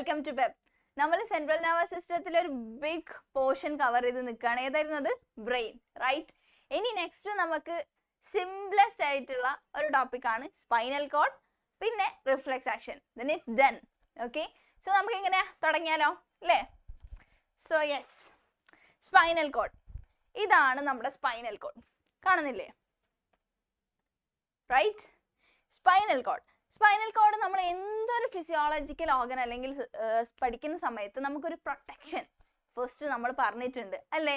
Welcome to Pep. നമ്മൾ central nervous സിസ്റ്റത്തിൽ ഒരു ബിഗ് പോർഷൻ കവർ ചെയ്ത് നിൽക്കുകയാണ്. ഏതായിരുന്നത്? Brain, right? ഇനി നെക്സ്റ്റ് നമുക്ക് സിംപ്ലസ്റ്റ് ആയിട്ടുള്ള ഒരു ടോപ്പിക്കാണ് സ്പൈനൽ കോഡ്, പിന്നെ reflex action. Then it's done. Okay, so നമുക്ക് ഇങ്ങനെ തുടങ്ങിയാലോ അല്ലേ? So yes, spinal cord. ഇതാണ് നമ്മുടെ സ്പൈനൽ കോഡ്, കാണുന്നില്ലേ? Right, spinal cord. Spinal cord നമ്മൾ എന്തൊരു ഫിസിയോളജിക്കൽ ഓർഗൻ അല്ലെങ്കിൽ പഠിക്കുന്ന സമയത്ത് നമുക്കൊരു പ്രൊട്ടക്ഷൻ ഫസ്റ്റ് നമ്മൾ പറഞ്ഞിട്ടുണ്ട് അല്ലേ?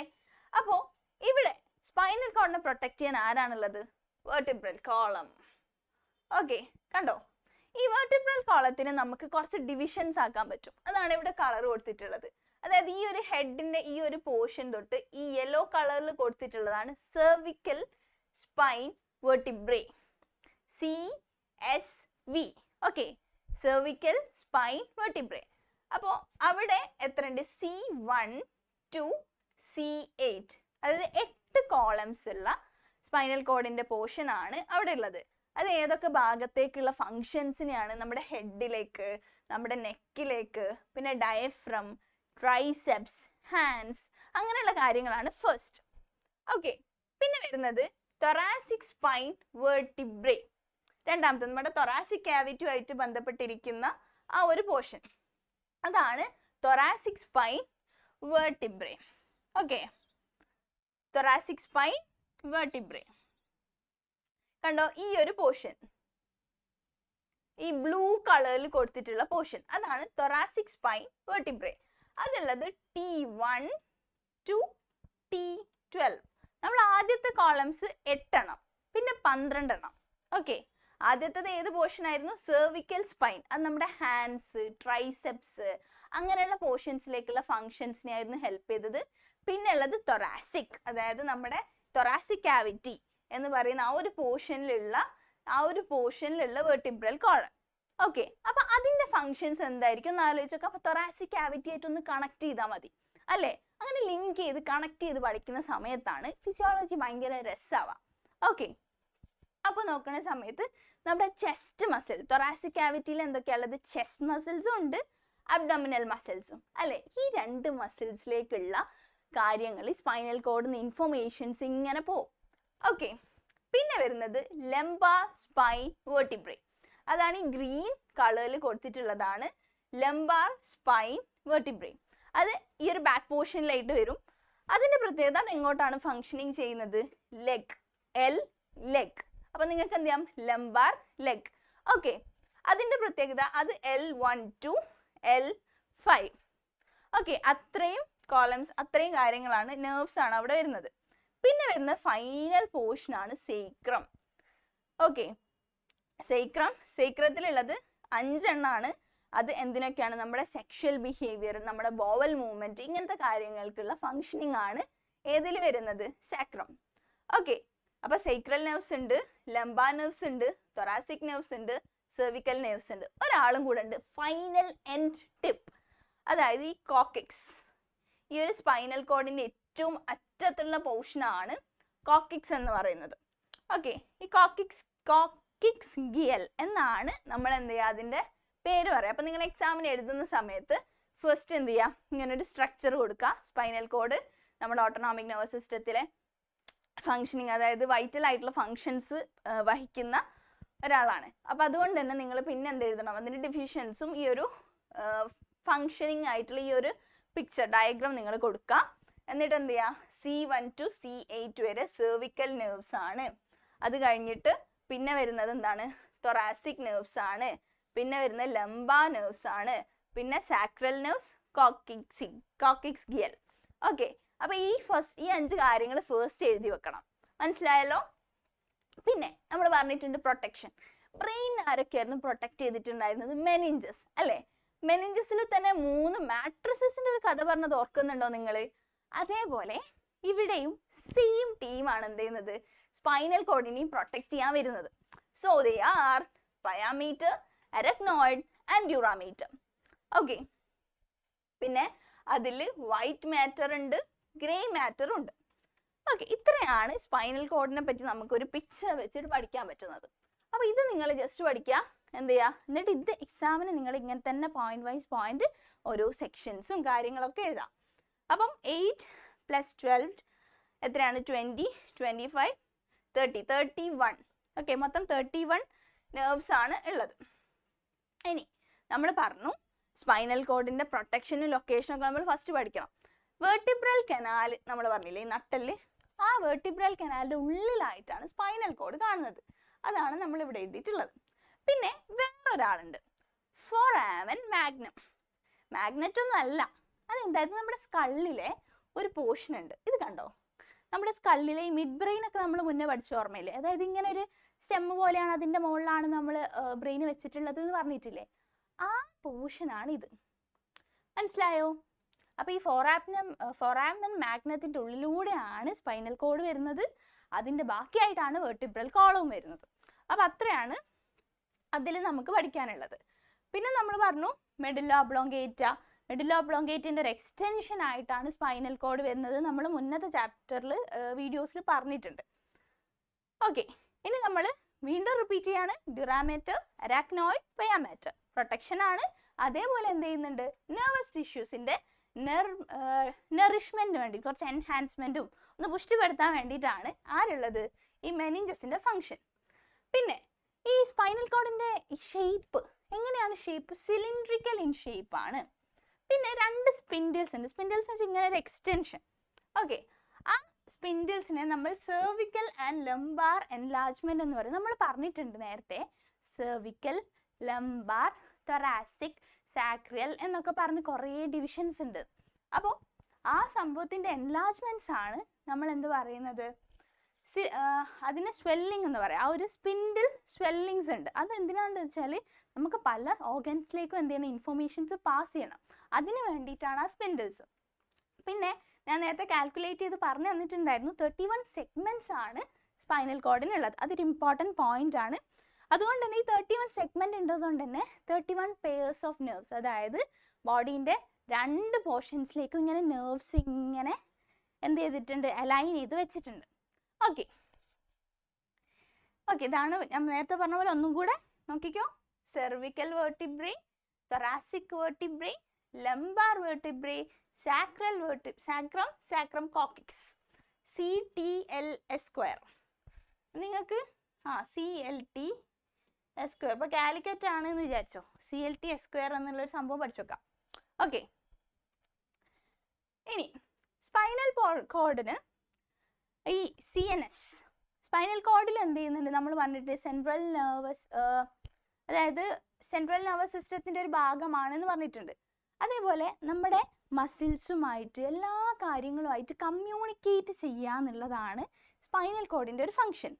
അപ്പോൾ ഇവിടെ സ്പൈനൽ കോഡിനെ പ്രൊട്ടക്ട് ചെയ്യാൻ ആരാണുള്ളത്? Vertebral column. ഓക്കെ, കണ്ടോ? ഈ വെർട്ടിബ്രൽ കോളത്തിന് നമുക്ക് കുറച്ച് ഡിവിഷൻസ് ആക്കാൻ പറ്റും. അതാണ് ഇവിടെ കളർ കൊടുത്തിട്ടുള്ളത്. അതായത് ഈ ഒരു ഹെഡിന്റെ ഈ ഒരു പോർഷൻ തൊട്ട് ഈ യെല്ലോ കളറിൽ കൊടുത്തിട്ടുള്ളതാണ് cervical spine vertebrae, CSV. Okay, cervical spine vertebrae. അപ്പോൾ അവിടെ എത്രയുണ്ട്? C1 to C8, അതായത് 8 കോളംസ് ഉള്ള സ്പൈനൽ കോഡിന്റെ പോർഷൻ ആണ് അവിടെ ഉള്ളത്. അത് ഏതൊക്കെ ഭാഗത്തേക്കുള്ള ഫങ്ഷൻസിനെയാണ്? നമ്മുടെ ഹെഡിലേക്ക്, നമ്മുടെ നെക്കിലേക്ക്, പിന്നെ ഡയഫ്രം, ട്രൈസെപ്സ്, ഹാൻഡ്സ്, അങ്ങനെയുള്ള കാര്യങ്ങളാണ് ഫസ്റ്റ്. ഓക്കെ, പിന്നെ വരുന്നത് thoracic spine vertebrae. രണ്ടാമത്തെ നമ്മുടെ thoracic cavity ആയിട്ട് ബന്ധപ്പെട്ടിരിക്കുന്ന ആ ഒരു പോർഷൻ, അതാണ് thoracic spine vertebrae. Okay, thoracic spine vertebrae. കണ്ടോ ഈ ഒരു പോർഷൻ, ഈ ബ്ലൂ കളറിൽ കൊടുത്തിട്ടുള്ള പോർഷൻ, അതാണ് thoracic spine vertebrae. അതുള്ളത് T1 to T12. നമ്മൾ ആദ്യത്തെ കോളംസ് 8 എണ്ണം, പിന്നെ 12 എണ്ണം. ഓക്കെ, ആദ്യത്തേത് ഏത് പോർഷൻ ആയിരുന്നു? Cervical spine. അത് നമ്മുടെ ഹാൻഡ്സ്, ട്രൈസെപ്സ്, അങ്ങനെയുള്ള പോർഷൻസിലേക്കുള്ള ഫങ്ഷൻസിനെ ആയിരുന്നു ഹെൽപ്പ് ചെയ്തത്. പിന്നെ ഉള്ളത് തൊറാസിക്, അതായത് നമ്മുടെ തൊറാസിക് കാവിറ്റി എന്ന് പറയുന്ന ആ ഒരു പോർഷനിലുള്ള വെർട്ടിബ്രൽ കോളം. ഓക്കെ, അപ്പൊ അതിന്റെ ഫങ്ഷൻസ് എന്തായിരിക്കും എന്ന് ആലോചിച്ചൊക്കെ. അപ്പൊ തൊറാസിക് കാവിറ്റി ആയിട്ടൊന്ന് കണക്ട് ചെയ്താൽ മതി അല്ലേ? അങ്ങനെ ലിങ്ക് ചെയ്ത് കണക്ട് ചെയ്ത് പഠിക്കുന്ന സമയത്താണ് ഫിസിയോളജി ഭയങ്കര രസമാവുക. ഓക്കെ, അപ്പോൾ നോക്കുന്ന സമയത്ത് നമ്മുടെ ചെസ്റ്റ് മസിൽ, തൊറാസിക് കാവിറ്റിയിൽ എന്തൊക്കെയാണുള്ളത്? ചെസ്റ്റ് മസിൽസും ഉണ്ട്, അബ്ഡോമിനൽ മസിൽസും അല്ലേ? ഈ 2 മസിൽസിലേക്കുള്ള കാര്യങ്ങൾ ഈ സ്പൈനൽ കോഡിൽ നിന്ന് ഇൻഫോർമേഷൻസ് ഇങ്ങനെ പോകും. ഓക്കെ, പിന്നെ വരുന്നത് ലംബാർ സ്പൈൻ വെർട്ടിബ്രേ. അതാണ് ഈ ഗ്രീൻ കളറിൽ കൊടുത്തിട്ടുള്ളതാണ് ലംബാർ സ്പൈൻ വെർട്ടിബ്രേ. അത് ഈ ഒരു ബാക്ക് പോർഷനിലായിട്ട് വരും. അതിന്റെ പ്രത്യേകത അത് എങ്ങോട്ടാണ് ഫങ്ഷനിങ് ചെയ്യുന്നത്? Leg, leg. അപ്പൊ നിങ്ങൾക്ക് എന്ത് ചെയ്യാം? Lumbar leg. ഓക്കെ, അതിന്റെ പ്രത്യേകത അത് L1 to L5. ഓക്കെ, അത്രയും കോളംസ്, അത്രയും കാര്യങ്ങളാണ്, നെർവ്സ് ആണ് അവിടെ വരുന്നത്. പിന്നെ വരുന്ന ഫൈനൽ പോർഷൻ ആണ് സേക്രം. ഓക്കെ, സേക്രത്തിലുള്ളത് 5 എണ്ണാണ്. അത് എന്തിനൊക്കെയാണ്? നമ്മുടെ സെക്ഷൽ ബിഹേവിയർ, നമ്മുടെ ബോവൽ മൂവ്മെന്റ്, ഇങ്ങനത്തെ കാര്യങ്ങൾക്കുള്ള ഫങ്ഷനിങ് ആണ് ഏതിൽ വരുന്നത്? സാക്രം. ഓക്കെ, അപ്പൊ സേക്രൽ നെർവ്സ് ഉണ്ട്, ലംബാർ നെർവ്സ് ഉണ്ട്, തൊറാസിക് നെർവ്സ് ഉണ്ട്, സെർവിക്കൽ നെർവ്സ് ഉണ്ട്. ഒരാളും കൂടെ ഉണ്ട്, ഫൈനൽ എൻഡ് ടിപ്പ്, അതായത് ഈ കോക്കിക്സ്. ഈ ഒരു സ്പൈനൽ കോഡിന്റെ ഏറ്റവും അറ്റത്തുള്ള പോർഷൻ ആണ് കോക്കിക്സ് എന്ന് പറയുന്നത്. ഓക്കെ, ഈ കോക്കിക്സ് ഗിയൽ എന്നാണ് നമ്മൾ എന്ത് ചെയ്യുക? അതിന്റെ പേര് പറയാം. അപ്പൊ നിങ്ങൾ എക്സാമിന് എഴുതുന്ന സമയത്ത് ഫസ്റ്റ് എന്ത് ചെയ്യുക? ഇങ്ങനെ ഒരു സ്ട്രക്ചർ കൊടുക്കുക. സ്പൈനൽ കോഡ് നമ്മുടെ ഓട്ടോണോമിക് നെർവസ് സിസ്റ്റത്തിലെ ഫങ്ഷനിങ്, അതായത് വൈറ്റൽ ആയിട്ടുള്ള ഫങ്ഷൻസ് വഹിക്കുന്ന ഒരാളാണ്. അപ്പൊ അതുകൊണ്ട് തന്നെ നിങ്ങൾ പിന്നെ എന്ത് എഴുതണം? അതിന്റെ ഡിവിഷൻസും ഈ ഒരു ഫങ്ഷനിങ് ആയിട്ടുള്ള ഈ ഒരു പിക്ചർ ഡയഗ്രാം നിങ്ങൾ കൊടുക്കുക. എന്നിട്ട് എന്ത് ചെയ്യുക? C1 to C8 വരെ സെർവിക്കൽ നെർവ്സ് ആണ്. അത് കഴിഞ്ഞിട്ട് പിന്നെ വരുന്നത് എന്താണ്? തൊറാസിക് നെർവ്സ് ആണ്. പിന്നെ വരുന്ന ലംബാർ നെർവ്സ് ആണ്. പിന്നെ സാക്രൽ നെർവ്സ്, കോക്കിക്സ് ഗിയൽ. ഓക്കെ, അപ്പൊ ഈ 5 കാര്യങ്ങൾ ഫസ്റ്റ് എഴുതി വെക്കണം. മനസ്സിലായല്ലോ? പിന്നെ നമ്മൾ പറഞ്ഞിട്ടുണ്ട് പ്രൊട്ടക്ഷൻ. ബ്രെയിൻ ആരൊക്കെയായിരുന്നു പ്രൊട്ടക്ട് ചെയ്തിട്ടുണ്ടായിരുന്നത്? മെനിഞ്ചസ് അല്ലേ? മെനിഞ്ചസിൽ തന്നെ 3 മാട്രിസസിന്റെ ഒരു കഥ പറഞ്ഞത് ഓർക്കുന്നുണ്ടോ നിങ്ങൾ? അതേപോലെ ഇവിടെയും സെയിം ടീമാണ് എന്ത് ചെയ്യുന്നത്? സ്പൈനൽ കോഡിനെയും പ്രൊട്ടക്ട് ചെയ്യാൻ വരുന്നത്. So they are pia mater, arachnoid and dura mater. Okay, പിന്നെ അതിൽ വൈറ്റ് മാറ്റർ ഉണ്ട്, ഗ്രേ മാറ്റർ ഉണ്ട്. ഓക്കെ, ഇത്രയാണ് സ്പൈനൽ കോഡിനെ പറ്റി നമുക്കൊരു പിക്ചർ വെച്ചിട്ട് പഠിക്കാൻ പറ്റുന്നത്. അപ്പൊ ഇത് നിങ്ങൾ ജസ്റ്റ് പഠിക്കുക, എന്ത് ചെയ്യുക, എന്നിട്ട് ഇത് എക്സാമിന് നിങ്ങൾ ഇങ്ങനെ തന്നെ പോയിന്റ് വൈസ് പോയിന്റ് ഓരോ സെക്ഷൻസും കാര്യങ്ങളൊക്കെ എഴുതാം. അപ്പം 8 + 12 എത്രയാണ്? 20, 25, 30, 31. ഓക്കെ, മൊത്തം 31 നെർവ്സ് ആണ് ഉള്ളത്. ഇനി നമ്മൾ പറഞ്ഞു സ്പൈനൽ കോഡിന്റെ പ്രൊട്ടക്ഷനും ലൊക്കേഷനൊക്കെ നമ്മൾ ഫസ്റ്റ് പഠിക്കണം. വെർട്ടിബ്രൽ കനാൽ നമ്മൾ പറഞ്ഞില്ലേ, ഈ നട്ടല്, ആ വെർട്ടിബ്രൽ കനാലിന്റെ ഉള്ളിലായിട്ടാണ് സ്പൈനൽ കോഡ് കാണുന്നത്. അതാണ് നമ്മൾ ഇവിടെ എഴുതിയിട്ടുള്ളത്. പിന്നെ വേറൊരാളുണ്ട്, ഫോറാമൻ മാഗ്നം. മാഗ്നറ്റ് ഒന്നും അല്ല, അതെന്തായത് നമ്മുടെ സ്കള്ളിലെ ഒരു പോർഷൻ ഉണ്ട്. ഇത് കണ്ടോ, നമ്മുടെ സ്കള്ളിലെ ഈ മിഡ് ബ്രെയിൻ ഒക്കെ നമ്മൾ മുന്നേ പഠിച്ച ഓർമ്മയില്ലേ? അതായത് ഇങ്ങനെ ഒരു സ്റ്റെമ്മ് പോലെയാണ്, അതിൻ്റെ മുകളിലാണ് നമ്മൾ ബ്രെയിൻ വെച്ചിട്ടുള്ളത് എന്ന് പറഞ്ഞിട്ടില്ലേ? ആ പോർഷനാണ് ഇത്. മനസ്സിലായോ? അപ്പോൾ ഈ ഫോറാമൻ മാഗ്നത്തിൻ്റെ ഉള്ളിലൂടെയാണ് സ്പൈനൽ കോഡ് വരുന്നത്. അതിൻ്റെ ബാക്കിയായിട്ടാണ് വെർട്ടിബ്രൽ കോളവും വരുന്നത്. അപ്പോൾ അത്രയാണ് അതിൽ നമുക്ക് പഠിക്കാനുള്ളത്. പിന്നെ നമ്മൾ പറഞ്ഞു മെഡുല്ല ഒബ്ലോങ്കേറ്റ. മെഡുല്ല ഒബ്ലോങ്കേറ്റിൻ്റെ ഒരു എക്സ്റ്റൻഷൻ ആയിട്ടാണ് സ്പൈനൽ കോഡ് വരുന്നത്. നമ്മൾ മുന്നത്തെ ചാപ്റ്ററിൽ വീഡിയോസിൽ പറഞ്ഞിട്ടുണ്ട്. ഓക്കെ, ഇനി നമ്മൾ വീണ്ടും റിപ്പീറ്റ് ചെയ്യാണ്. ഡ്യൂറാമേറ്റർ, അരാക്നോയിഡ്, പയാമേറ്റർ. പ്രൊട്ടക്ഷൻ ആണ്. അതേപോലെ എന്ത് ചെയ്യുന്നുണ്ട്, നെർവസ് ടിഷ്യൂസിൻ്റെ നെറിഷ്മെൻറ്റിന് വേണ്ടി, കുറച്ച് എൻഹാൻസ്മെൻറ്റും ഒന്ന് പുഷ്ടിപ്പെടുത്താൻ വേണ്ടിയിട്ടാണ് ആരുള്ളത്, ഈ മെനിഞ്ചസിൻ്റെ ഫങ്ഷൻ. പിന്നെ ഈ സ്പൈനൽ കോഡിൻ്റെ ഷേപ്പ് എങ്ങനെയാണ്? ഷേപ്പ് സിലിണ്ട്രിക്കൽ ഇൻ ഷേപ്പ് ആണ്. പിന്നെ 2 സ്പിൻഡിൽസ് ഉണ്ട്. സ്പിൻഡിൽസ് എന്ന് വെച്ചാൽ ഇങ്ങനെ ഒരു എക്സ്റ്റൻഷൻ. ഓക്കെ, ആ സ്പിൻഡിൽസിനെ നമ്മൾ സെർവിക്കൽ ആൻഡ് ലംബാർ എൻലാർജ്മെന്റ് എന്ന് പറയും. നമ്മൾ പറഞ്ഞിട്ടുണ്ട് നേരത്തെ, സെർവിക്കൽ, ലംബാർ, തൊറാസിക്, സാക്രിയൽ എന്നൊക്കെ പറഞ്ഞ് കുറേ ഡിവിഷൻസ് ഉണ്ട്. അപ്പോൾ ആ സംഭവത്തിൻ്റെ എൻലാർജ്മെന്റ്സ് ആണ് നമ്മൾ എന്ത് പറയുന്നത്, അതിനെ സ്വെല്ലിംഗ് എന്ന് പറയാം. ആ ഒരു സ്പിൻഡിൽ സ്വെല്ലിങ്സ് ഉണ്ട്. അത് എന്തിനാണെന്ന് വെച്ചാൽ നമുക്ക് പല ഓർഗൻസിലേക്കും എന്ത് ചെയ്യണം, ഇൻഫർമേഷൻസ് പാസ് ചെയ്യണം. അതിന് വേണ്ടിയിട്ടാണ് ആ സ്പിൻഡിൽസ്. പിന്നെ ഞാൻ നേരത്തെ കാൽക്കുലേറ്റ് ചെയ്ത് പറഞ്ഞു തന്നിട്ടുണ്ടായിരുന്നു, 31 സെഗ്മെന്റ്സ് ആണ് സ്പൈനൽ കോഡിനുള്ളത്. അതൊരു ഇമ്പോർട്ടൻറ്റ് പോയിന്റ് ആണ്. അതുകൊണ്ട് തന്നെ ഈ 31 സെഗ്മെന്റ് ഉള്ളതുകൊണ്ട് തന്നെ 31 പെയർസ് ഓഫ് നെർവ്സ്, അതായത് ബോഡീൻ്റെ 2 പോർഷൻസിലേക്കും ഇങ്ങനെ നെർവ്സ് ഇങ്ങനെ എന്ത് ചെയ്തിട്ടുണ്ട്, അലൈൻ ചെയ്ത് വെച്ചിട്ടുണ്ട്. ഓക്കെ ഓക്കെ, ഇതാണ് ഞാൻ നേരത്തെ പറഞ്ഞ പോലെ. ഒന്നും കൂടെ നോക്കിക്കോ. Cervical vertebrae, thoracic vertebrae, lumbar vertebrae, sacral sacrum coccyx, CTLS². നിങ്ങൾക്ക് CLTS². ഇപ്പോൾ കാലിക്കറ്റ് ആണെന്ന് വിചാരിച്ചോ, CLTS² എന്നുള്ളൊരു സംഭവം പഠിച്ചു വെക്കാം. ഓക്കെ, ഇനി സ്പൈനൽ കോഡിന് ഈ CNS, സ്പൈനൽ കോഡിൽ എന്ത് ചെയ്യുന്നുണ്ട്, നമ്മൾ പറഞ്ഞിട്ട് സെൻട്രൽ നെർവസ്, അതായത് സെൻട്രൽ നെർവസ് സിസ്റ്റത്തിൻ്റെ ഒരു ഭാഗമാണെന്ന് പറഞ്ഞിട്ടുണ്ട്. അതേപോലെ നമ്മുടെ മസിൽസുമായിട്ട് എല്ലാ കാര്യങ്ങളുമായിട്ട് കമ്മ്യൂണിക്കേറ്റ് ചെയ്യുക എന്നുള്ളതാണ് സ്പൈനൽ കോഡിൻ്റെ ഒരു ഫങ്ഷൻ.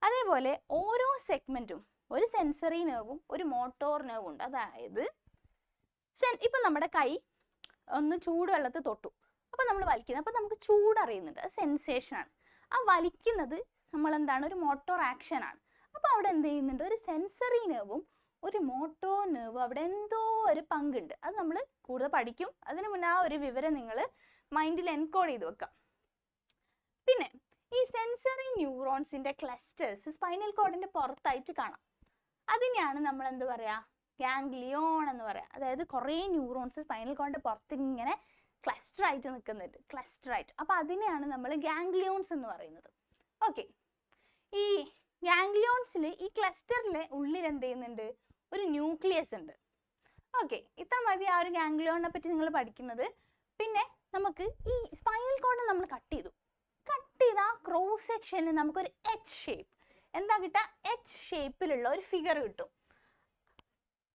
അതേപോലെ ഓരോ സെഗ്മെൻറ്റും ഒരു സെൻസറി നെർവും ഒരു മോട്ടോർ നെർവും ഉണ്ട്. അതായത് ഇപ്പം നമ്മുടെ കൈ ഒന്ന് ചൂടുവെള്ളത്തിൽ തൊട്ടു, അപ്പോൾ നമ്മൾ വലിക്കുന്നത്, അപ്പോൾ നമുക്ക് ചൂടറിയുന്നുണ്ട്, അത് സെൻസേഷനാണ്. ആ വലിക്കുന്നത് നമ്മളെന്താണ്, ഒരു മോട്ടോർ ആക്ഷനാണ്. അപ്പോൾ അവിടെ എന്ത് ചെയ്യുന്നുണ്ട്, ഒരു സെൻസറി നെർവും ഒരു മോട്ടോർ നെർവും അവിടെ എന്തോ ഒരു പങ്കുണ്ട്. അത് നമ്മൾ കൂടുതൽ പഠിക്കും. അതിന് മുന്നേ ആ ഒരു വിവരം നിങ്ങൾ മൈൻഡിൽ എൻകോഡ് ചെയ്ത് വെക്കാം. പിന്നെ ഈ സെൻസറി ന്യൂറോൺസിൻ്റെ ക്ലസ്റ്റേഴ്സ് സ്പൈനൽ കോഡിൻ്റെ പുറത്തായിട്ട് കാണാം. അതിനെയാണ് നമ്മൾ എന്ത് പറയുക, ഗാംഗ്ലിയോൺ എന്ന് പറയാം. അതായത് കുറേ ന്യൂറോൺസ് സ്പൈനൽ കോഡിൻ്റെ പുറത്ത് ഇങ്ങനെ ക്ലസ്റ്ററായിട്ട് നിൽക്കുന്നുണ്ട്, ക്ലസ്റ്ററായിട്ട്. അപ്പോൾ അതിനെയാണ് നമ്മൾ ഗാംഗ്ലിയോൺസ് എന്ന് പറയുന്നത്. ഓക്കെ, ഈ ഗാംഗ്ലിയോൺസിൽ ഈ ക്ലസ്റ്ററിലെ ഉള്ളിൽ എന്ത് ചെയ്യുന്നുണ്ട്, ഒരു ന്യൂക്ലിയസ് ഉണ്ട്. ഓക്കെ, ഇത്ര മതി ആ ഒരു ഗാംഗ്ലിയോണിനെ പറ്റി നിങ്ങൾ പഠിക്കുന്നത്. പിന്നെ നമുക്ക് ഈ സ്പൈനൽ കോഡ് നമ്മൾ കട്ട് ചെയ്ത ആ ക്രോസ് സെക്ഷനിൽ നമുക്കൊരു H ഷേപ്പ്, എന്താ കിട്ടുക, H ഷേപ്പിലുള്ള ഒരു ഫിഗർ കിട്ടും.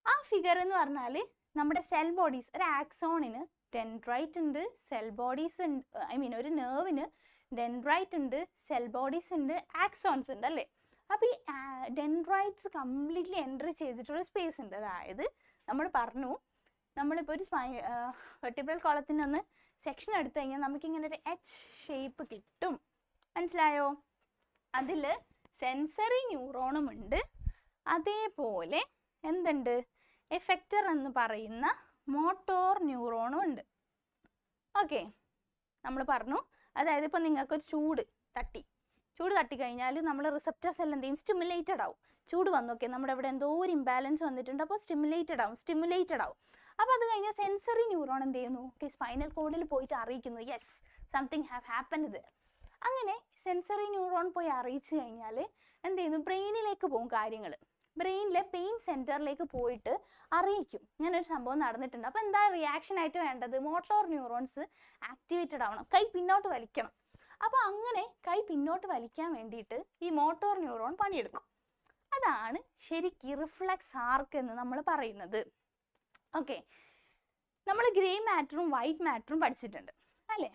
ആ ഫിഗർ എന്ന് പറഞ്ഞാൽ നമ്മുടെ സെൽ ബോഡീസ്, ഒരു ആക്സോണിന് ഡെൻഡ്രൈറ്റ് ഉണ്ട്, സെൽ ബോഡീസ് ഉണ്ട്, ഒരു നെർവിന് ഡെൻഡ്രൈറ്റ് ഉണ്ട്, സെൽ ബോഡീസ് ഉണ്ട്, ആക്സോൺസ് ഉണ്ട് അല്ലേ. അപ്പോൾ ഈ ഡെൻഡ്രൈറ്റ്സ് കംപ്ലീറ്റ്ലി എൻറ്റർ ചെയ്തിട്ടുള്ള സ്പേസ് ഉണ്ട്. അതായത് നമ്മൾ പറഞ്ഞു, നമ്മളിപ്പോൾ ഒരു വെർട്ടിബ്രൽ കോളത്തിൻ്റെ ഒന്ന് സെക്ഷൻ എടുത്തു കഴിഞ്ഞാൽ നമുക്കിങ്ങനെ ഒരു H ഷേപ്പ് കിട്ടും. മനസ്സിലായോ? അതിൽ സെൻസറി ന്യൂറോണും ഉണ്ട്, അതേപോലെ എന്തുണ്ട്, എഫക്റ്റർ എന്ന് പറയുന്ന മോട്ടോർ ന്യൂറോണും ഉണ്ട്. ഓക്കെ, നമ്മൾ പറഞ്ഞു, അതായത് ഇപ്പോൾ നിങ്ങൾക്കൊരു ചൂട് തട്ടി, ചൂട് തട്ടിക്കഴിഞ്ഞാൽ നമ്മൾ റിസപ്റ്റർ സെൽ എന്ത് ചെയ്യും? സ്റ്റിമുലേറ്റഡ് ആവും. ചൂട് വന്നു, ഓക്കെ, നമ്മുടെ ഇവിടെ എന്തോ ഒരു ഇംബാലൻസ് വന്നിട്ടുണ്ട്, അപ്പോൾ സ്റ്റിമുലേറ്റഡ് ആവും. അപ്പോൾ അത് കഴിഞ്ഞാൽ സെൻസറി ന്യൂറോൺ എന്ത് ചെയ്യുന്നു? ഓക്കെ, സ്പൈനൽ കോഡിൽ പോയിട്ട് അറിയിക്കുന്നു, yes something have happened there. അങ്ങനെ സെൻസറി ന്യൂറോൺ പോയി അറിയിച്ചു കഴിഞ്ഞാൽ എന്ത് ചെയ്യുന്നു? ബ്രെയിനിലേക്ക് പോകും കാര്യങ്ങൾ. ബ്രെയിനിലെ പെയിൻ സെൻറ്ററിലേക്ക് പോയിട്ട് അറിയിക്കും ഇങ്ങനെ ഒരു സംഭവം നടന്നിട്ടുണ്ട്. അപ്പോൾ എന്താ റിയാക്ഷൻ ആയിട്ട് വേണ്ടത്? മോട്ടോർ ന്യൂറോൺസ് ആക്ടിവേറ്റഡ് ആവണം, കൈ പിന്നോട്ട് വലിക്കണം. അപ്പോൾ അങ്ങനെ കൈ പിന്നോട്ട് വലിക്കാൻ വേണ്ടിയിട്ട് ഈ മോട്ടോർ ന്യൂറോൺ പണിയെടുക്കും. അതാണ് ശരിക്കും റിഫ്ലെക്സ് ആർക്ക് എന്ന് നമ്മൾ പറയുന്നത്. ഓക്കെ, നമ്മൾ ഗ്രേ മാറ്ററും വൈറ്റ് മാറ്ററും പഠിച്ചിട്ടുണ്ട് അല്ലേ?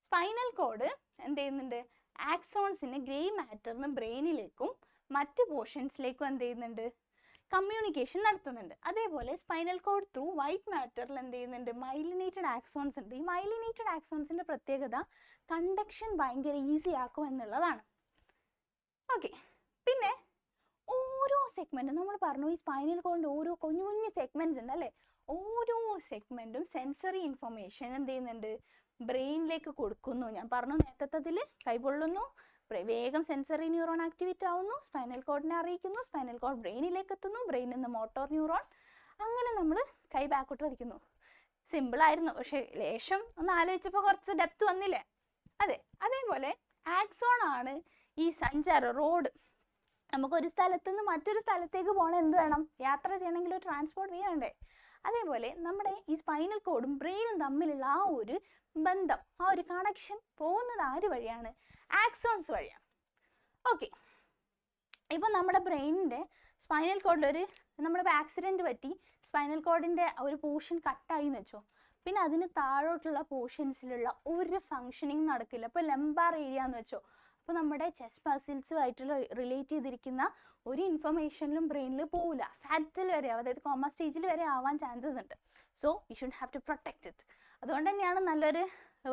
സ്പൈനൽ കോഡ് എന്ത് ചെയ്യുന്നുണ്ട്? ആക്സോൺസിനെ ഗ്രേ മാറ്ററിന് ബ്രെയിനിലേക്കും മറ്റ് പോർഷൻസിലേക്കും എന്ത് ചെയ്യുന്നുണ്ട്? കമ്മ്യൂണിക്കേഷൻ നടത്തുന്നുണ്ട്. അതേപോലെ സ്പൈനൽ കോഡ് ത്രൂ വൈറ്റ് മാറ്ററിൽ എന്ത് ചെയ്യുന്നുണ്ട്? മൈലിനേറ്റഡ് ആക്സോൺസ് ഉണ്ട്. ഈ മൈലിനേറ്റഡ് ആക്സോൺസിന്റെ പ്രത്യേകത കണ്ടക്ഷൻ ഭയങ്കര ഈസി ആക്കും എന്നുള്ളതാണ്. ഓക്കെ, പിന്നെ ഓരോ സെഗ്മെന്റും നമ്മൾ പറഞ്ഞു, ഈ സ്പൈനൽ കോഡിന്റെ ഓരോ കുഞ്ഞു കുഞ്ഞു സെഗ്മെന്റ്സ് ഉണ്ട് അല്ലേ? ഓരോ സെഗ്മെന്റും സെൻസറി ഇൻഫർമേഷൻ എന്ത് ചെയ്യുന്നുണ്ട്? ബ്രെയിനിലേക്ക് കൊടുക്കുന്നു. ഞാൻ പറഞ്ഞു നേരത്തെ കൈപൊള്ളുന്നു, വേഗം സെൻസറി ന്യൂറോൺ ആക്ടിവേറ്റ് ആവുന്നു, സ്പൈനൽ കോഡിനെ അറിയിക്കുന്നു, സ്പൈനൽ കോഡ് ബ്രെയിനിലേക്ക് എത്തുന്നു, ബ്രെയിനിൽ നിന്ന് മോട്ടോർ ന്യൂറോൺ, അങ്ങനെ നമ്മൾ കൈ ബാക്കോട്ട് വലിക്കുന്നു. സിമ്പിൾ ആയിരുന്നു, പക്ഷെ ലേശം ഒന്ന് ആലോചിച്ചപ്പോൾ കുറച്ച് ഡെപ്ത് വന്നില്ലേ? അതെ, അതേപോലെ ആക്സോൺ ആണ് ഈ സഞ്ചാരം, റോഡ്. നമുക്കൊരു സ്ഥലത്ത് നിന്ന് മറ്റൊരു സ്ഥലത്തേക്ക് പോകണം, എന്ത് വേണം? യാത്ര ചെയ്യണമെങ്കിൽ ഒരു ട്രാൻസ്പോർട്ട് വേണ്ടേ? അതേപോലെ നമ്മുടെ ഈ സ്പൈനൽ കോഡും ബ്രെയിനും തമ്മിലുള്ള ആ ഒരു ബന്ധം, ആ ഒരു കണക്ഷൻ പോകുന്നത് ആര് വഴിയാണ്? ആക്സോൺസ് വഴിയാണ്. ഓക്കെ, ഇപ്പം നമ്മുടെ ബ്രെയിനിൻ്റെ സ്പൈനൽ കോഡിലൊരു നമ്മളിപ്പോൾ ആക്സിഡൻറ്റ് പറ്റി സ്പൈനൽ കോഡിൻ്റെ ഒരു പോർഷൻ കട്ടായി എന്ന് വെച്ചോ, പിന്നെ അതിന് താഴോട്ടുള്ള പോർഷൻസിലുള്ള ഒരു ഫങ്ഷനിങ് നടക്കില്ല. ഇപ്പോൾ ലംബാർ ഏരിയ എന്ന് വെച്ചോ, അപ്പോൾ നമ്മുടെ ചെസ്റ്റ് മസിൽസുമായിട്ടുള്ള റിലേറ്റ് ചെയ്തിരിക്കുന്ന ഒരു ഇൻഫർമേഷനിലും ബ്രെയിനിൽ പോവില്ല. ഫാറ്റിൽ വരെ, അതായത് കോമ സ്റ്റേജിൽ വരെ ആവാൻ ചാൻസസ് ഉണ്ട്. So you should have to protect it. അതുകൊണ്ട് തന്നെയാണ് നല്ലൊരു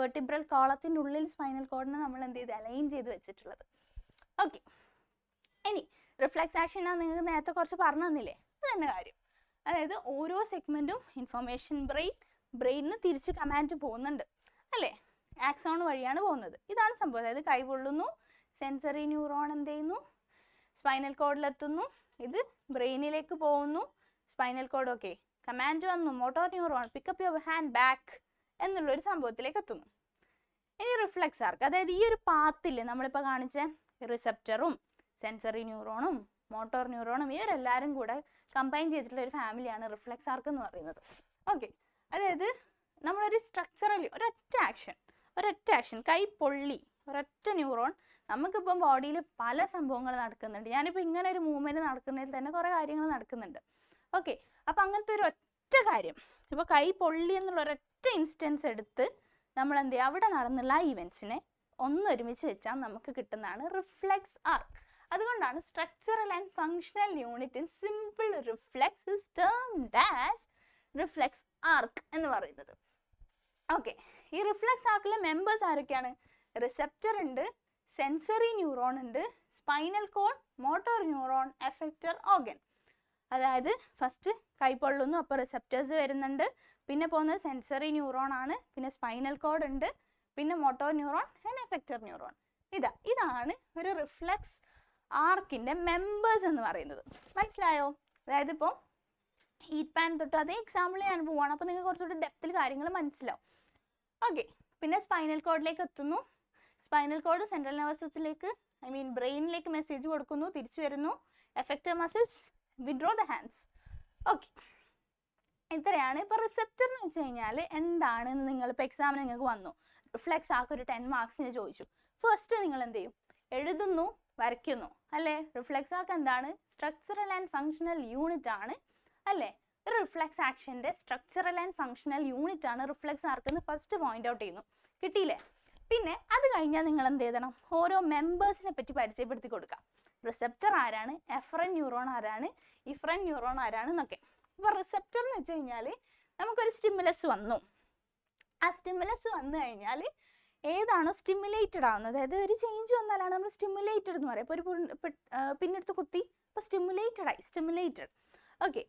വെർട്ടിബ്രൽ കോളത്തിൻ്റെ ഉള്ളിൽ സ്പൈനൽ കോഡിനെ നമ്മൾ എന്ത് ചെയ്ത് അലൈൻ ചെയ്ത് വെച്ചിട്ടുള്ളത്. ഓക്കെ, ഇനി റിഫ്ലെക്സ് ആക്ഷൻ ആണ് നിങ്ങൾക്ക് നേരത്തെ കുറച്ച് പറഞ്ഞു തന്നില്ലേ? അത് തന്നെ കാര്യം. അതായത് ഓരോ സെഗ്മെൻറ്റും ഇൻഫർമേഷൻ ബ്രെയിനിന് തിരിച്ച് കമാൻഡ് പോകുന്നുണ്ട് അല്ലേ? ആക്സോൺ വഴിയാണ് പോകുന്നത്. ഇതാണ് സംഭവം. അതായത് കൈ പൊള്ളുന്നു, സെൻസറി ന്യൂറോൺ എന്ത് ചെയ്യുന്നു? സ്പൈനൽ കോഡിലെത്തുന്നു, ഇത് ബ്രെയിനിലേക്ക് പോകുന്നു, സ്പൈനൽ കോഡ് ഓക്കെ കമാൻഡ് വന്നു, motor neuron pickup your hand back എന്നുള്ളൊരു സംഭവത്തിലേക്ക് എത്തുന്നു. ഇനി റിഫ്ലെക്സ് ആർക്ക്, അതായത് ഈ ഒരു പാത്തില്ലേ നമ്മളിപ്പോൾ കാണിച്ച റിസപ്റ്ററും സെൻസറി ന്യൂറോണും മോട്ടോർ ന്യൂറോണും ഇവരെല്ലാവരും കൂടെ കമ്പൈൻ ചെയ്തിട്ടുള്ള ഒരു ഫാമിലിയാണ് റിഫ്ലെക്സ് ആർക്ക് എന്ന് പറയുന്നത്. ഓക്കെ, അതായത് നമ്മളൊരു സ്ട്രക്ചറലി ഒരൊറ്റ ആക്ഷൻ കൈ പൊള്ളി, ഒരൊറ്റ ന്യൂറോൺ, നമുക്കിപ്പം ബോഡിയിൽ പല സംഭവങ്ങൾ നടക്കുന്നുണ്ട്. ഞാനിപ്പോൾ ഇങ്ങനെ ഒരു മൂവ്മെൻറ്റ് നടക്കുന്നതിൽ തന്നെ കുറേ കാര്യങ്ങൾ നടക്കുന്നുണ്ട്. ഓക്കെ, അപ്പം അങ്ങനത്തെ ഒരു ഒറ്റ കാര്യം, ഇപ്പോൾ കൈ പൊള്ളി എന്നുള്ള ഒരൊറ്റ ഇൻസ്റ്റൻസ് എടുത്ത് നമ്മൾ എന്ത് ചെയ്യുക? അവിടെ നടന്നുള്ള ഇവൻറ്റ്സിനെ ഒന്നൊരുമിച്ച് വെച്ചാൽ നമുക്ക് കിട്ടുന്നതാണ് റിഫ്ലെക്സ് ആർക്ക്. അതുകൊണ്ടാണ് structural and functional unit in simple reflex is termed as reflex arc എന്ന് പറയുന്നത്. ഓക്കെ, ഈ റിഫ്ലെക്സ് ആർക്കിലെ മെമ്പേഴ്സ് ആരൊക്കെയാണ്? റിസപ്റ്റർ ഉണ്ട്, സെൻസറി ന്യൂറോൺ ഉണ്ട്, spinal cord, motor neuron, effector organ. അതായത് ഫസ്റ്റ് കൈപ്പൊള്ളുന്നു, അപ്പോൾ റിസപ്റ്റേഴ്സ് വരുന്നുണ്ട്, പിന്നെ പോകുന്നത് സെൻസറി ന്യൂറോൺ ആണ്, പിന്നെ സ്പൈനൽ കോഡ് ഉണ്ട്, പിന്നെ motor neuron and effector neuron. ഇതാണ് ഒരു റിഫ്ലെക്സ് ആർക്കിൻ്റെ മെമ്പേഴ്സ് എന്ന് പറയുന്നത്. മനസ്സിലായോ? അതായത് ഇപ്പോൾ ഹീറ്റ് പാൻ തൊട്ട് അതേ എക്സാമ്പിൾ ഞാൻ പോവാണ്, അപ്പോൾ നിങ്ങൾക്ക് കുറച്ചുകൂടി ഡെപ്തിൽ കാര്യങ്ങൾ മനസ്സിലാവും. ഓക്കെ, പിന്നെ സ്പൈനൽ കോഡിലേക്ക് എത്തുന്നു, സ്പൈനൽ കോഡ് സെൻട്രൽ നെർവസ് സിസ്റ്റത്തിലേക്ക് ബ്രെയിനിലേക്ക് മെസ്സേജ് കൊടുക്കുന്നു, തിരിച്ചു വരുന്നു, effector muscles withdraw the hands. Okay, ഇത്രയാണ്. ഇപ്പോൾ റിസപ്റ്റർ എന്ന് വെച്ച് കഴിഞ്ഞാൽ എന്താണെന്ന് നിങ്ങളിപ്പോൾ എക്സാമിന് നിങ്ങൾക്ക് വന്നു, റിഫ്ലെക്സ് ആർക്ക് ഒരു 10 മാർക്സിന് ചോദിച്ചു. ഫസ്റ്റ് നിങ്ങൾ എന്ത് ചെയ്യും? എഴുതുന്നു, വരയ്ക്കുന്നു അല്ലേ? റിഫ്ലെക്സ് ആർക്ക് എന്താണ്? സ്ട്രക്ചറൽ ആൻഡ് ഫങ്ഷണൽ യൂണിറ്റ് ആണ് അല്ലേ? ഒരു റിഫ്ലെക്സ് ആക്ഷൻ്റെ സ്ട്രക്ചറൽ ആൻഡ് ഫങ്ഷണൽ യൂണിറ്റ് ആണ് റിഫ്ലെക്സ് ആർക്ക് എന്ന് ഫസ്റ്റ് പോയിന്റ് ഔട്ട് ചെയ്യുന്നു. കിട്ടിയില്ലേ? പിന്നെ അത് കഴിഞ്ഞാൽ നിങ്ങൾ എന്ത് ചെയ്യണം? ഓരോ മെമ്പേഴ്സിനെ പറ്റി പരിചയപ്പെടുത്തി കൊടുക്കുക. റിസപ്റ്റർ ആരാണ്, എഫറൻ ന്യൂറോൺ ആരാണ്, ഇഫറൻ ന്യൂറോൺ ആരാണ് എന്നൊക്കെ. ഇപ്പോൾ റിസപ്റ്റർ എന്ന് വെച്ച് കഴിഞ്ഞാൽ നമുക്കൊരു സ്റ്റിമുലസ് വന്നു, ആ സ്റ്റിമുലസ് വന്നു കഴിഞ്ഞാൽ ഏതാണോ സ്റ്റിമുലേറ്റഡ് ആവുന്നത്, അതായത് ഒരു ചേഞ്ച് വന്നാലാണ് നമ്മൾ സ്റ്റിമുലേറ്റഡ് എന്ന് പറയുക. ഇപ്പോൾ ഒരു പിന്നെടുത്ത് കുത്തി, ഇപ്പോൾ സ്റ്റിമുലേറ്റഡ്. ഓക്കെ,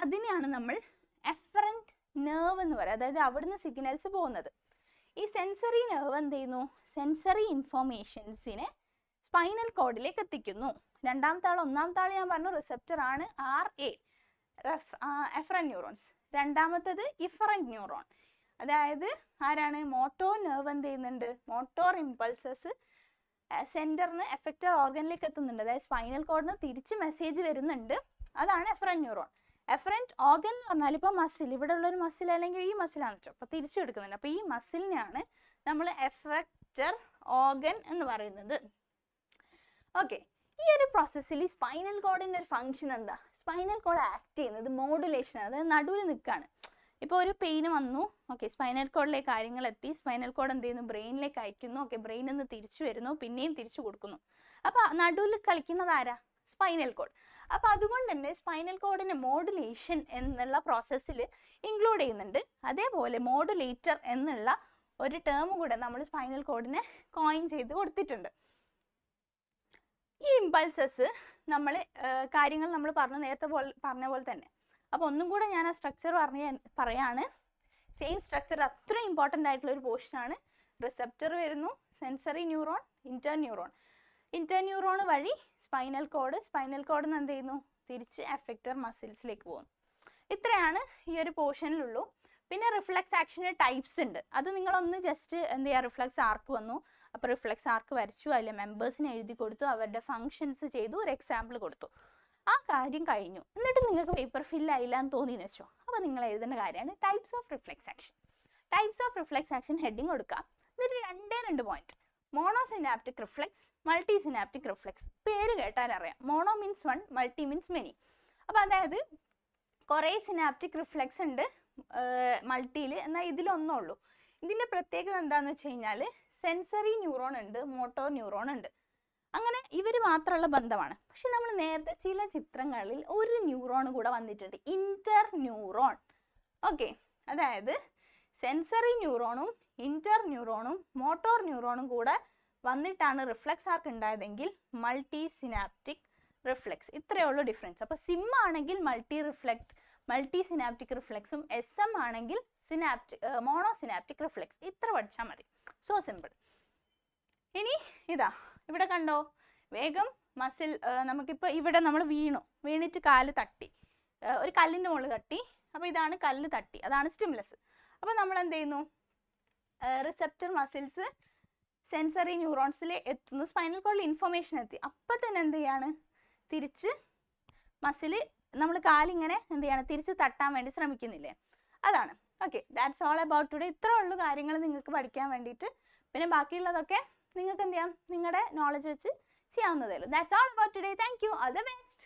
അതിനെയാണ് നമ്മൾ എഫറൻറ്റ് നെർവ് എന്ന് പറയുക. അതായത് അവിടുന്ന് സിഗ്നൽസ് പോകുന്നത്. ഈ സെൻസറി നെർവ് എന്ത് ചെയ്യുന്നു? സെൻസറി ഇൻഫോർമേഷൻസിനെ സ്പൈനൽ കോഡിലേക്ക് എത്തിക്കുന്നു. ഒന്നാമത്തെ ആൾ ഞാൻ പറഞ്ഞു റിസപ്റ്റർ ആണ് RA, എഫറൻ ന്യൂറോൺസ്. രണ്ടാമത്തത് ഇഫറൻ ന്യൂറോൺ, അതായത് ആരാണ്? മോട്ടോർ നെർവ് എന്ത് ചെയ്യുന്നുണ്ട്? മോട്ടോർ ഇമ്പൾസസ് സെന്ററിന് എഫക്റ്റർ ഓർഗനിലേക്ക് എത്തുന്നുണ്ട്, അതായത് സ്പൈനൽ കോഡിന് തിരിച്ച് മെസ്സേജ് വരുന്നുണ്ട്. അതാണ് എഫറൻ ന്യൂറോൺ. എഫറൻറ്റ് ഓർഗൻ എന്ന് പറഞ്ഞാൽ ഇപ്പോൾ മസിൽ, ഇവിടെ ഉള്ളൊരു മസിൽ അല്ലെങ്കിൽ ഈ മസിലാണ് വെച്ചോ, അപ്പോൾ തിരിച്ചു എടുക്കുന്നുണ്ട്. അപ്പോൾ ഈ മസിലിനെയാണ് നമ്മൾ എഫക്റ്റർ ഓർഗൻ എന്ന് പറയുന്നത്. ഓക്കെ, ഈ ഒരു പ്രോസസ്സിൽ ഈ സ്പൈനൽ കോഡിൻ്റെ ഒരു ഫംഗ്ഷൻ എന്താ? സ്പൈനൽ കോഡ് ആക്ട് ചെയ്യുന്നത് മോഡുലേഷൻ ആണ്, അതായത് നടുവിൽ നിൽക്കുകയാണ്. ഇപ്പോൾ ഒരു പെയിൻ വന്നു, ഓക്കെ, സ്പൈനൽ കോഡിലേക്ക് കാര്യങ്ങൾ എത്തി, സ്പൈനൽ കോഡ് എന്ത് ചെയ്യുന്നു? ബ്രെയിനിലേക്ക് അയക്കുന്നു, ഓക്കെ, ബ്രെയിനിൽ നിന്ന് തിരിച്ചു വരുന്നു, പിന്നെയും തിരിച്ചു കൊടുക്കുന്നു. അപ്പോൾ നടുവിൽ കളിക്കുന്നത് ആരാ? Spinal cord. അപ്പോൾ അതുകൊണ്ട് തന്നെ സ്പൈനൽ കോഡിനെ മോഡുലേഷൻ എന്നുള്ള പ്രോസസ്സിൽ ഇൻക്ലൂഡ് ചെയ്യുന്നുണ്ട്. അതേപോലെ മോഡുലേറ്റർ എന്നുള്ള ഒരു ടേം കൂടെ നമ്മൾ സ്പൈനൽ കോഡിനെ കോയിൻ ചെയ്ത് കൊടുത്തിട്ടുണ്ട്. ഈ ഇമ്പൾസസ് നമ്മൾ കാര്യങ്ങൾ നമ്മൾ നേരത്തെ പറഞ്ഞ പോലെ തന്നെ. അപ്പോൾ ഒന്നും കൂടെ ഞാൻ ആ സ്ട്രക്ചർ പറയാണ്. സെയിം സ്ട്രക്ചർ അത്ര ഇമ്പോർട്ടൻ്റ് ആയിട്ടുള്ള ഒരു പോർഷനാണ്. റിസപ്റ്റർ വരുന്നു, സെൻസറി ന്യൂറോൺ, ഇന്റർന്യൂറോൺ വഴി സ്പൈനൽ കോഡ് നിന്ന് എന്ത് ചെയ്യുന്നു? തിരിച്ച് എഫക്റ്റർ മസിൽസിലേക്ക് പോകുന്നു. ഇത്രയാണ് ഈ ഒരു പോർഷനിലുള്ളൂ. പിന്നെ റിഫ്ലെക്സ് ആക്ഷന് ടൈപ്സ് ഉണ്ട്. അത് നിങ്ങളൊന്ന് ജസ്റ്റ് എന്ത് ചെയ്യുക? റിഫ്ലെക്സ് ആർക്ക് വന്നു, അപ്പോൾ റിഫ്ലെക്സ് ആർക്ക് വരച്ചു, അതിലെ മെമ്പേഴ്സിനെ എഴുതി കൊടുത്തു, അവരുടെ ഫങ്ഷൻസ് ചെയ്തു, ഒരു എക്സാമ്പിൾ കൊടുത്തു. ആ കാര്യം കഴിഞ്ഞു. എന്നിട്ട് നിങ്ങൾക്ക് പേപ്പർ ഫില്ലായില്ല എന്ന് തോന്നിയെന്ന് വെച്ചോ, അപ്പോൾ നിങ്ങൾ എഴുതേണ്ട കാര്യമാണ് types of reflex action. Types of reflex action heading കൊടുക്കുക. എന്നിട്ട് രണ്ട് point: monosynaptic reflex, multi synaptic reflex. പേര് കേട്ടാൽ അറിയാം, mono means one, multi means many. അപ്പോൾ അതായത് കുറേ സിനാപ്റ്റിക് റിഫ്ലെക്സ് ഉണ്ട് മൾട്ടിയിൽ, എന്നാൽ ഇതിലൊന്നേ ഉള്ളൂ. ഇതിൻ്റെ പ്രത്യേകത എന്താണെന്ന് വെച്ച് കഴിഞ്ഞാൽ സെൻസറി ന്യൂറോൺ ഉണ്ട്, മോട്ടോർ ന്യൂറോൺ ഉണ്ട്. അങ്ങനെ ഇവർ മാത്രമുള്ള ബന്ധമാണ്. പക്ഷെ നമ്മൾ നേരത്തെ ചില ചിത്രങ്ങളിൽ ഒരു ന്യൂറോൺ കൂടെ വന്നിട്ടുണ്ട്, ഇന്റർ ന്യൂറോൺ. ഓക്കെ, അതായത് സെൻസറി ന്യൂറോണും ഇന്റർ ന്യൂറോണും മോട്ടോർ ന്യൂറോണും കൂടെ വന്നിട്ടാണ് റിഫ്ലെക്സ് ആർക്ക് ഉണ്ടായതെങ്കിൽ മൾട്ടി സിനാപ്റ്റിക് റിഫ്ലെക്സ്. ഇത്രയേ ഉള്ളൂ ഡിഫറൻസ്. അപ്പോൾ സിം ആണെങ്കിൽ മൾട്ടി സിനാപ്റ്റിക് റിഫ്ലെക്സും, SM ആണെങ്കിൽ മോണോ സിനാപ്റ്റിക് റിഫ്ലെക്സ്. ഇത്ര പഠിച്ചാൽ മതി. So simple. ഇനി ഇതാ ഇവിടെ കണ്ടോ, വേഗം മസിൽ നമുക്കിപ്പോൾ ഇവിടെ നമ്മൾ വീണിട്ട് കാല് തട്ടി, ഒരു കല്ലിൻ്റെ മുകളിൽ തട്ടി. അപ്പോൾ ഇതാണ് കല്ല് തട്ടി, അതാണ് സ്റ്റിമുലസ്. അപ്പോൾ നമ്മൾ എന്ത് ചെയ്യുന്നു? റിസപ്റ്റർ മസിൽസ് സെൻസറി ന്യൂറോൺസിൽ എത്തുന്നു, സ്പൈനൽ കോഡിൽ ഇൻഫർമേഷൻ എത്തി. അപ്പം തന്നെ എന്ത് ചെയ്യാണ്? തിരിച്ച് മസിൽ നമ്മൾ കാലിങ്ങനെ എന്ത് ചെയ്യാണ്? തിരിച്ച് തട്ടാൻ വേണ്ടി ശ്രമിക്കുന്നില്ലേ? അതാണ്. Okay, that's all about today. ഇത്ര ഉള്ളു കാര്യങ്ങൾ നിങ്ങൾക്ക് പഠിക്കാൻ വേണ്ടിയിട്ട്. പിന്നെ ബാക്കിയുള്ളതൊക്കെ നിങ്ങൾക്ക് എന്ത് ചെയ്യാം? നിങ്ങളുടെ നോളജ് വെച്ച് ചെയ്യാവുന്നതേ ഉള്ളൂ. That's all about today. Thank you. All the best.